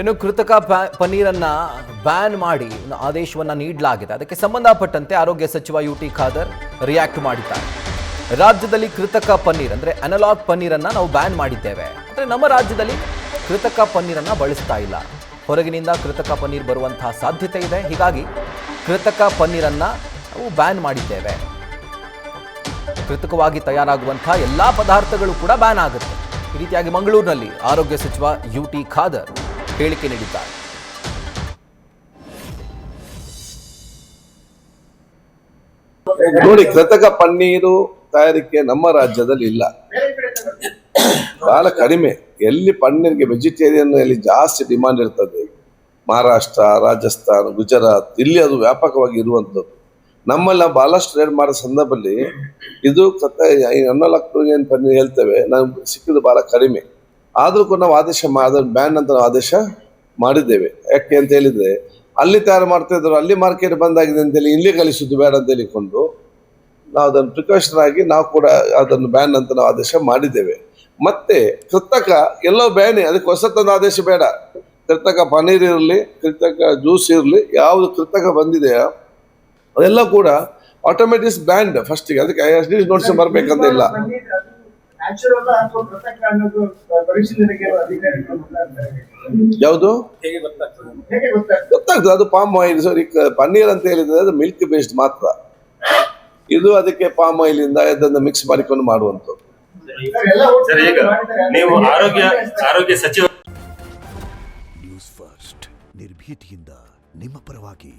ಇನ್ನು ಕೃತಕ ಪನ್ನೀರನ್ನ ಬ್ಯಾನ್ ಮಾಡಿ ಆದೇಶವನ್ನ ನೀಡಲಾಗಿದೆ. ಅದಕ್ಕೆ ಸಂಬಂಧಪಟ್ಟಂತೆ ಆರೋಗ್ಯ ಸಚಿವ ಯುಟಿ ಖಾದರ್ ರಿಯಾಕ್ಟ್ ಮಾಡಿದ್ದಾರೆ. ರಾಜ್ಯದಲ್ಲಿ ಕೃತಕ ಪನ್ನೀರ್ ಅಂದ್ರೆ ಅನಲಾಗ್ ಪನ್ನೀರನ್ನ ನಾವು ಬ್ಯಾನ್ ಮಾಡಿದ್ದೇವೆ. ಅಂದ್ರೆ ನಮ್ಮ ರಾಜ್ಯದಲ್ಲಿ ಕೃತಕ ಪನ್ನೀರನ್ನ ಬಳಸ್ತಾ ಇಲ್ಲ. ಹೊರಗಿನಿಂದ ಕೃತಕ ಪನ್ನೀರ್ ಬರುವಂತಹ ಸಾಧ್ಯತೆ ಇದೆ. ಹೀಗಾಗಿ ಕೃತಕ ಪನ್ನೀರನ್ನ ನಾವು ಬ್ಯಾನ್ ಮಾಡಿದ್ದೇವೆ. ಕೃತಕವಾಗಿ ತಯಾರಾಗುವಂತಹ ಎಲ್ಲಾ ಪದಾರ್ಥಗಳು ಕೂಡ ಬ್ಯಾನ್ ಆಗುತ್ತೆ. ಈ ರೀತಿಯಾಗಿ ಮಂಗಳೂರಿನಲ್ಲಿ ಆರೋಗ್ಯ ಸಚಿವ ಯುಟಿ ಖಾದರ್ ಹೇಳಿಕೆ ನೀಡಿದ್ದಾರೆ. ನೋಡಿ, ಕೃತಕ ಪನ್ನೀರು ತಯಾರಿಕೆ ನಮ್ಮ ರಾಜ್ಯದಲ್ಲಿ ಇಲ್ಲ, ಬಹಳ ಕಡಿಮೆ. ಎಲ್ಲಿ ಪನ್ನೀರ್ಗೆ ವೆಜಿಟೇರಿಯನ್ ಅಲ್ಲಿ ಜಾಸ್ತಿ ಡಿಮಾಂಡ್ ಇರ್ತದೆ, ಮಹಾರಾಷ್ಟ್ರ, ರಾಜಸ್ಥಾನ್, ಗುಜರಾತ್, ಇಲ್ಲಿ ಅದು ವ್ಯಾಪಕವಾಗಿ ಇರುವಂಥದ್ದು. ನಮ್ಮಲ್ಲಿ ನಾವು ಬಹಳಷ್ಟು ರೇಡ್ ಮಾಡೋ ಸಂದರ್ಭದಲ್ಲಿ ಇದು ಏನು ಪನ್ನೀರ್ ಹೇಳ್ತೇವೆ, ನಮ್ಗೆ ಸಿಕ್ಕಿದ್ದು ಬಹಳ ಕಡಿಮೆ. ಆದ್ರೂ ಕೂಡ ನಾವು ಅದನ್ನು ಬ್ಯಾನ್ ಅಂತ ನಾವು ಆದೇಶ ಮಾಡಿದ್ದೇವೆ. ಯಾಕೆ ಅಂತ ಹೇಳಿದ್ರೆ, ಅಲ್ಲಿ ತಯಾರು ಮಾಡ್ತಾ ಇದ್ರು, ಅಲ್ಲಿ ಮಾರ್ಕೆಟ್ ಬಂದಾಗಿದೆ ಅಂತೇಳಿ ಇಲ್ಲಿ ಕಲಿಸುದು ಬೇಡ ಅಂತ ಹೇಳಿಕೊಂಡು ನಾವು ಅದನ್ನು ಪ್ರಿಕಾಷನ್ ಆಗಿ ನಾವು ಕೂಡ ಅದನ್ನು ಬ್ಯಾನ್ ಅಂತ ನಾವು ಆದೇಶ ಮಾಡಿದ್ದೇವೆ. ಮತ್ತೆ ಕೃತಕ ಎಲ್ಲೋ ಬ್ಯಾನ್, ಅದಕ್ಕೆ ಹೊಸತೊಂದು ಆದೇಶ ಬೇಡ. ಕೃತಕ ಪನ್ನೀರ್ ಇರಲಿ, ಕೃತಕ ಜ್ಯೂಸ್ ಇರಲಿ, ಯಾವುದು ಕೃತಕ ಬಂದಿದೆಯಾ ಅದೆಲ್ಲ ಕೂಡ ಆಟೋಮೆಟಿಕ್ ಬ್ಯಾಂಡ್ ಫಸ್ಟಿಗೆ. ಅದಕ್ಕೆ SDG ನೋಟಿಸ್ ಬರ್ಬೇಕಂತ ಇಲ್ಲ. ಯಾವುದು ಗೊತ್ತಾಗ್ತದೆ, ಅದು ಪಾಮ್ ಆಯಿಲ್. ಸಾರಿ, ಪನ್ನೀರ್ ಅಂತ ಹೇಳಿದ್ರೆ ಅದು ಮಿಲ್ಕ್ ಬೇಸ್ಡ್ ಮಾತ್ರ. ಇದು ಅದಕ್ಕೆ ಪಾಮ್ ಆಯಿಲ್ ಇಂದ ಅದನ್ನು ಮಿಕ್ಸ್ ಮಾಡಿಕೊಂಡು ಮಾಡುವಂಥದ್ದು. ನೀವು ಆರೋಗ್ಯ ಸಚಿವ ನ್ಯೂಸ್ ಫಸ್ಟ್ ನಿರ್ಭೀತಿಯಿಂದ ನಿಮ್ಮ ಪರವಾಗಿ.